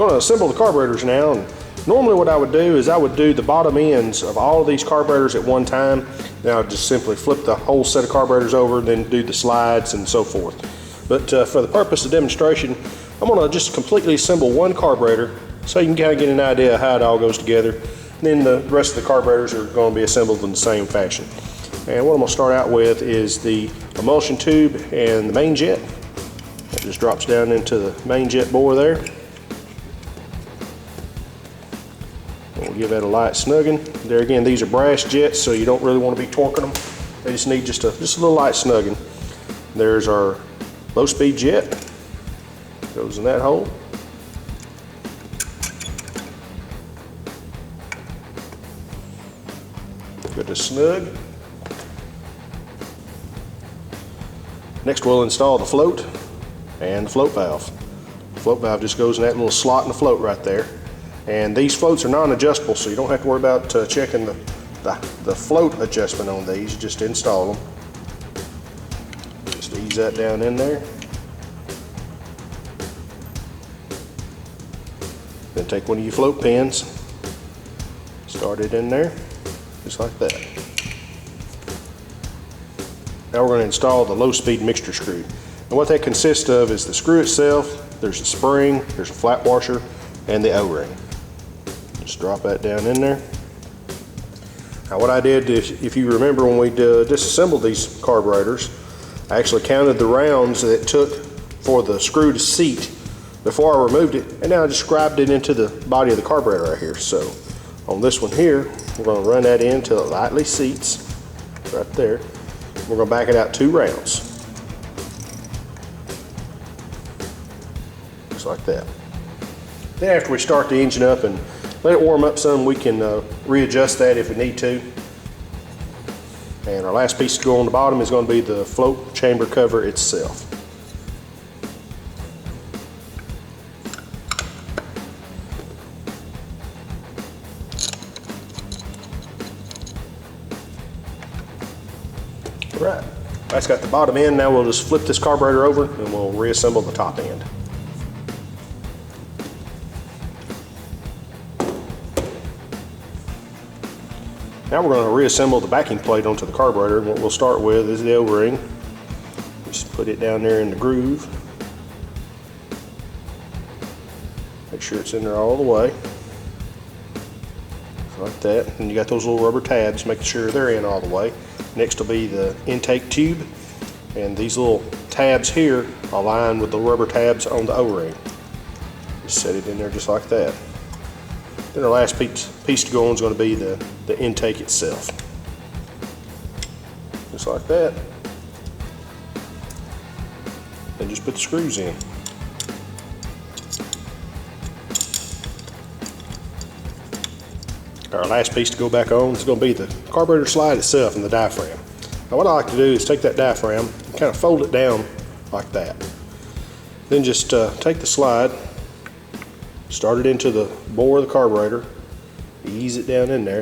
going to assemble the carburetors now. And normally what I would do is I would do the bottom ends of all of these carburetors at one time. Then I would just simply flip the whole set of carburetors over, then do the slides and so forth. But for the purpose of demonstration, I'm going to just completely assemble one carburetor so you can kind of get an idea of how it all goes together. And then the rest of the carburetors are going to be assembled in the same fashion. And what I'm going to start out with is the emulsion tube and the main jet. It just drops down into the main jet bore there. We'll give that a light snugging. There again, these are brass jets, so you don't really want to be torquing them. They just need just a little light snugging. There's our low-speed jet. Goes in that hole. Good to snug. Next we'll install the float and the float valve. The float valve just goes in that little slot in the float right there. And these floats are non-adjustable, so you don't have to worry about checking the float adjustment on these. You just install them. Just ease that down in there. Then take one of your float pins, start it in there, just like that. Now we're going to install the low-speed mixture screw. And what that consists of is the screw itself, there's a spring, there's a flat washer, and the O-ring. Just drop that down in there. Now what I did, if you remember when we disassembled these carburetors, I actually counted the rounds that it took for the screw to seat before I removed it, and now I just scribed it into the body of the carburetor right here. So on this one here, we're going to run that in until it lightly seats right there. We're going to back it out 2 rounds, just like that. Then after we start the engine up and let it warm up some, we can readjust that if we need to. And our last piece to go on the bottom is going to be the float chamber cover itself. Right, that's got the bottom end. Now we'll just flip this carburetor over and we'll reassemble the top end. Now we're going to reassemble the backing plate onto the carburetor. And what we'll start with is the O-ring. Just put it down there in the groove. Make sure it's in there all the way. Like that. And you got those little rubber tabs, making sure they're in all the way. Next will be the intake tube, and these little tabs here align with the rubber tabs on the O-ring. Just set it in there just like that. Then our last piece to go on is going to be the intake itself. Just like that. And just put the screws in. Our last piece to go back on is going to be the carburetor slide itself and the diaphragm. Now what I like to do is take that diaphragm and kind of fold it down like that. Then just take the slide, start it into the bore of the carburetor, ease it down in there,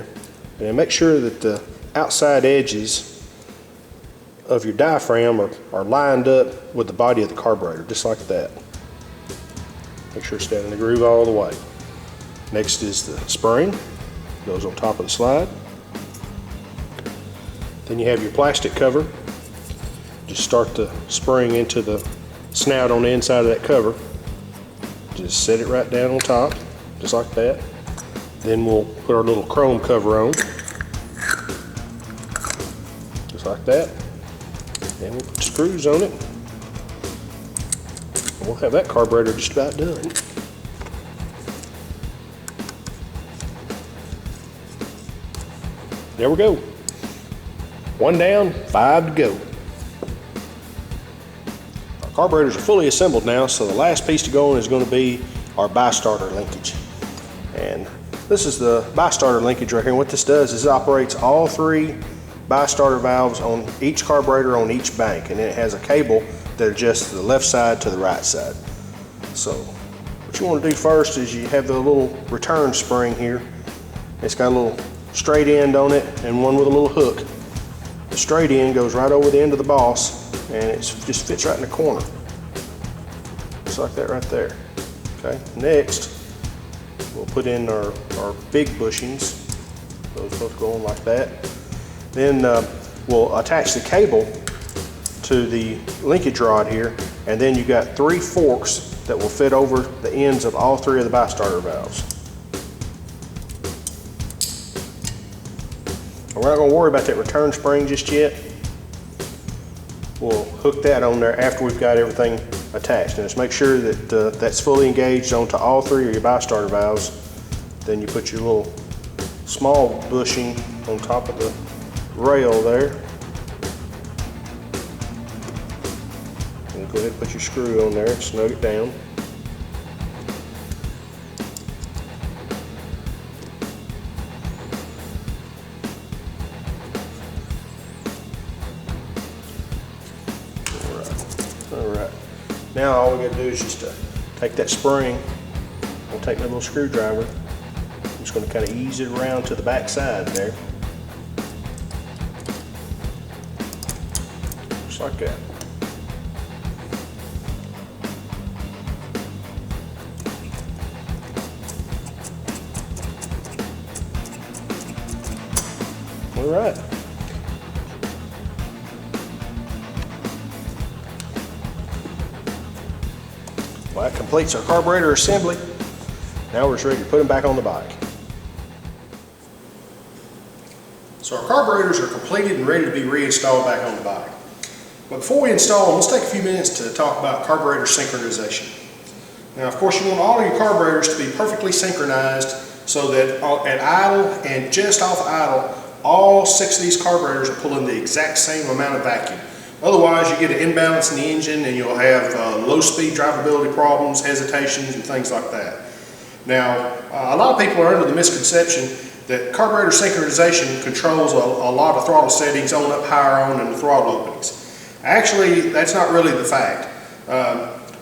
and then make sure that the outside edges of your diaphragm are lined up with the body of the carburetor, just like that. Make sure it's down in the groove all the way. Next is the spring. Goes on top of the slide. Then you have your plastic cover. Just start the spring into the snout on the inside of that cover. Just set it right down on top, just like that. Then we'll put our little chrome cover on, just like that. Then we'll put screws on it. And we'll have that carburetor just about done. There we go. 1 down, 5 to go. Our carburetors are fully assembled now, so the last piece to go on is going to be our bi-starter linkage. And this is the bi-starter linkage right here. And what this does is it operates all 3 bi-starter valves on each carburetor on each bank, and then it has a cable that adjusts the left side to the right side. So what you want to do first is you have the little return spring here. It's got a little straight end on it and one with a little hook. The straight end goes right over the end of the boss, and it just fits right in the corner, just like that right there. Okay. Next, We'll put in our big bushings. Those both go on like that. Then we'll attach the cable to the linkage rod here, and then you got 3 forks that will fit over the ends of all 3 of the bi-starter valves. We're not going to worry about that return spring just yet. We'll hook that on there after we've got everything attached. And just make sure that that's fully engaged onto all 3 of your bi-starter valves. Then you put your little small bushing on top of the rail there. And go ahead and put your screw on there and snug it down. Alright, now all we got to do is just take that spring, we'll take my little screwdriver, I'm just going to kind of ease it around to the back side there, just like that. Alright. Well, that completes our carburetor assembly. Now we're just ready to put them back on the bike. So our carburetors are completed and ready to be reinstalled back on the bike. But before we install them, let's take a few minutes to talk about carburetor synchronization. Now, of course, you want all of your carburetors to be perfectly synchronized so that at idle and just off idle, all 6 of these carburetors are pulling the exact same amount of vacuum. Otherwise, you get an imbalance in the engine and you'll have low-speed drivability problems, hesitations, and things like that. Now, a lot of people are under the misconception that carburetor synchronization controls a lot of throttle settings on up, higher on, and the throttle openings. Actually, that's not really the fact.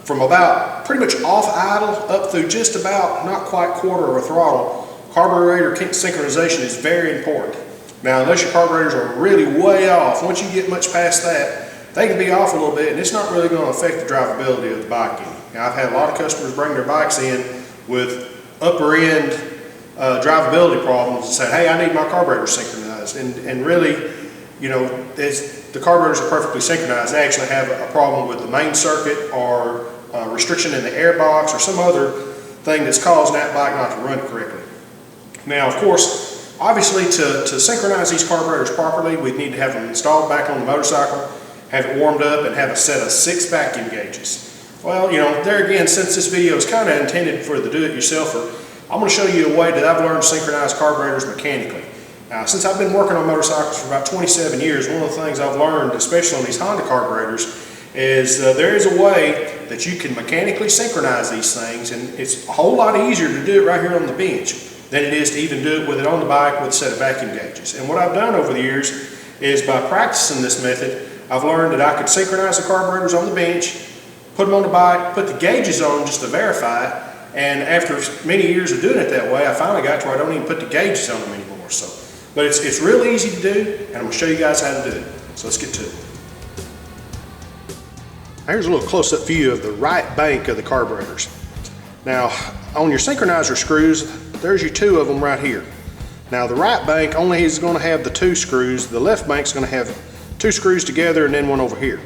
From about pretty much off idle up through just about not quite quarter of a throttle, carburetor synchronization is very important. Now, unless your carburetors are really way off, once you get much past that, they can be off a little bit, and it's not really going to affect the drivability of the bike any. Now, I've had a lot of customers bring their bikes in with upper end drivability problems and say, hey, I need my carburetor synchronized. And really, you know, the carburetors are perfectly synchronized. They actually have a problem with the main circuit or restriction in the air box or some other thing that's causing that bike not to run correctly. Now, of course, obviously to synchronize these carburetors properly, we need to have them installed back on the motorcycle, have it warmed up, and have a set of 6 vacuum gauges. Well, you know, there again, since this video is kind of intended for the do-it-yourselfer, I'm going to show you a way that I've learned to synchronize carburetors mechanically. Now, since I've been working on motorcycles for about 27 years, one of the things I've learned, especially on these Honda carburetors, is there is a way that you can mechanically synchronize these things, and it's a whole lot easier to do it right here on the bench than it is to even do it with it on the bike with a set of vacuum gauges. And what I've done over the years is by practicing this method, I've learned that I could synchronize the carburetors on the bench, put them on the bike, put the gauges on just to verify, and after many years of doing it that way, I finally got to where I don't even put the gauges on them anymore. But it's really easy to do, and I'm going to show you guys how to do it. So let's get to it. Here's a little close-up view of the right bank of the carburetors. Now, on your synchronizer screws, there's your 2 of them right here. Now, the right bank only is going to have the 2 screws. The left bank's going to have 2 screws together and then one over here.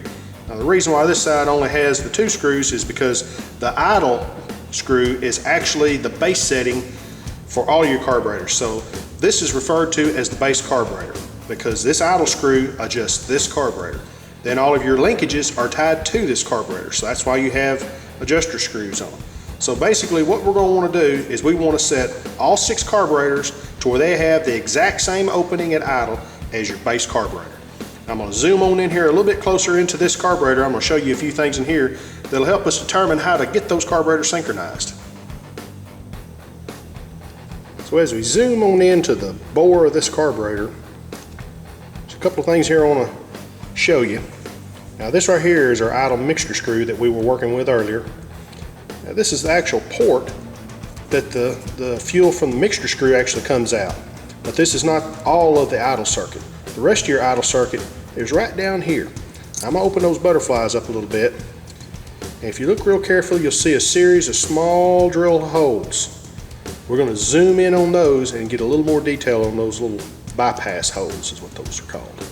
Now, the reason why this side only has the 2 screws is because the idle screw is actually the base setting for all your carburetors. So this is referred to as the base carburetor because this idle screw adjusts this carburetor. Then all of your linkages are tied to this carburetor. So that's why you have adjuster screws on. So basically what we're going to want to do is we want to set all 6 carburetors to where they have the exact same opening at idle as your base carburetor. I'm going to zoom on in here a little bit closer into this carburetor. I'm going to show you a few things in here that'll help us determine how to get those carburetors synchronized. So as we zoom on into the bore of this carburetor, there's a couple of things here I want to show you. Now this right here is our idle mixture screw that we were working with earlier. Now this is the actual port that the fuel from the mixture screw actually comes out. But this is not all of the idle circuit. The rest of your idle circuit is right down here. I'm going to open those butterflies up a little bit. And if you look real carefully, you'll see a series of small drill holes We're going to zoom in on those and get a little more detail on those little bypass holes is what those are called.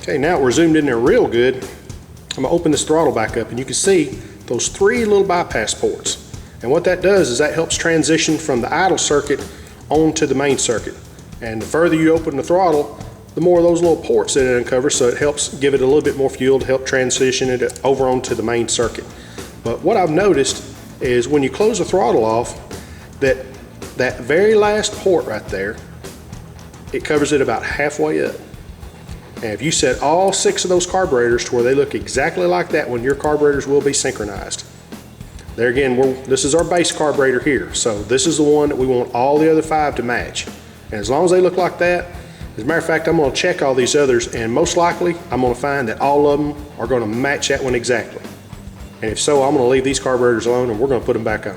Okay, now we're zoomed in there real good. I'm going to open this throttle back up and you can see those 3 little bypass ports. And what that does is that helps transition from the idle circuit onto the main circuit. And the further you open the throttle, the more of those little ports that it uncovers, so it helps give it a little bit more fuel to help transition it over onto the main circuit. But what I've noticed is when you close the throttle off, that very last port right there, it covers it about halfway up. And if you set all 6 of those carburetors to where they look exactly like that, when your carburetors will be synchronized. There again, this is our base carburetor here, so this is the one that we want all the other 5 to match. And as long as they look like that, as a matter of fact, I'm going to check all these others, and most likely I'm going to find that all of them are going to match that one exactly. And if so, I'm going to leave these carburetors alone and we're going to put them back on.